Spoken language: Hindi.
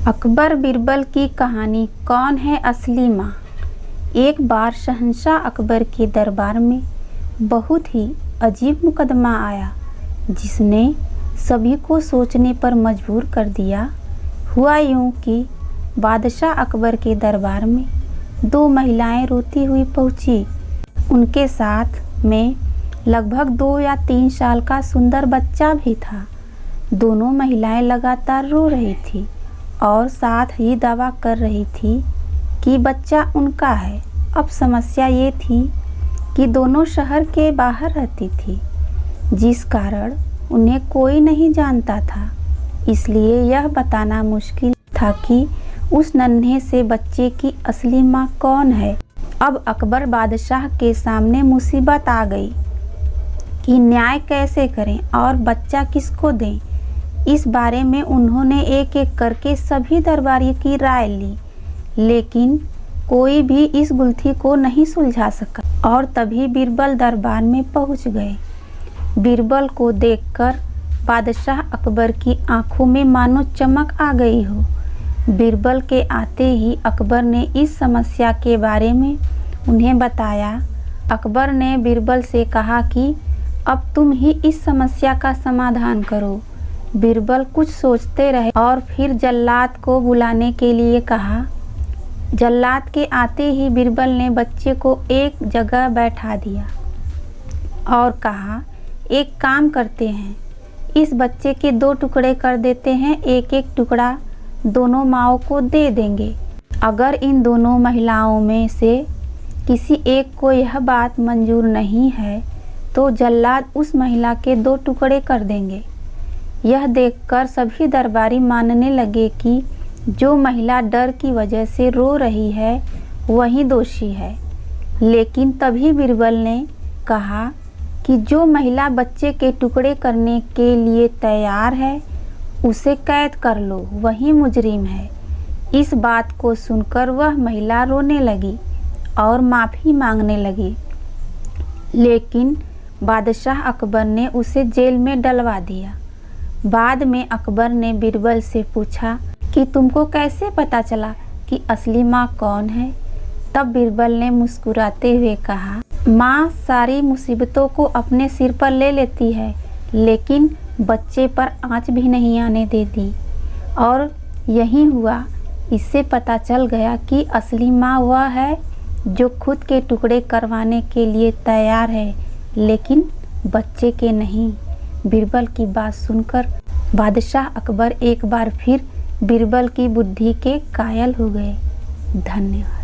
अकबर बीरबल की कहानी। कौन है असली माँ। एक बार शहंशाह अकबर के दरबार में बहुत ही अजीब मुकदमा आया, जिसने सभी को सोचने पर मजबूर कर दिया। हुआ यूँ कि बादशाह अकबर के दरबार में दो महिलाएं रोती हुई पहुँची। उनके साथ में लगभग 2 या 3 साल का सुंदर बच्चा भी था। दोनों महिलाएं लगातार रो रही थी और साथ ही दावा कर रही थी कि बच्चा उनका है। अब समस्या ये थी कि दोनों शहर के बाहर रहती थी, जिस कारण उन्हें कोई नहीं जानता था। इसलिए यह बताना मुश्किल था कि उस नन्हे से बच्चे की असली माँ कौन है। अब अकबर बादशाह के सामने मुसीबत आ गई कि न्याय कैसे करें और बच्चा किसको दें। इस बारे में उन्होंने एक एक करके सभी दरबारियों की राय ली, लेकिन कोई भी इस गुत्थी को नहीं सुलझा सका। और तभी बीरबल दरबार में पहुंच गए। बीरबल को देखकर बादशाह अकबर की आंखों में मानो चमक आ गई हो। बीरबल के आते ही अकबर ने इस समस्या के बारे में उन्हें बताया। अकबर ने बीरबल से कहा कि अब तुम ही इस समस्या का समाधान करो। बीरबल कुछ सोचते रहे और फिर जल्लाद को बुलाने के लिए कहा। जल्लाद के आते ही बीरबल ने बच्चे को एक जगह बैठा दिया और कहा, एक काम करते हैं, इस बच्चे के 2 टुकड़े कर देते हैं। एक एक टुकड़ा दोनों माँओं को दे देंगे। अगर इन दोनों महिलाओं में से किसी एक को यह बात मंजूर नहीं है तो जल्लाद उस महिला के 2 टुकड़े कर देंगे। यह देखकर सभी दरबारी मानने लगे कि जो महिला डर की वजह से रो रही है वही दोषी है। लेकिन तभी बीरबल ने कहा कि जो महिला बच्चे के टुकड़े करने के लिए तैयार है उसे कैद कर लो, वही मुजरिम है। इस बात को सुनकर वह महिला रोने लगी और माफ़ी मांगने लगी, लेकिन बादशाह अकबर ने उसे जेल में डलवा दिया। बाद में अकबर ने बीरबल से पूछा कि तुमको कैसे पता चला कि असली माँ कौन है। तब बीरबल ने मुस्कुराते हुए कहा, माँ सारी मुसीबतों को अपने सिर पर ले लेती है, लेकिन बच्चे पर आँच भी नहीं आने देती। और यही हुआ। इससे पता चल गया कि असली माँ वह है जो खुद के टुकड़े करवाने के लिए तैयार है, लेकिन बच्चे के नहीं। बीरबल की बात सुनकर बादशाह अकबर एक बार फिर बीरबल की बुद्धि के कायल हो गए। धन्यवाद।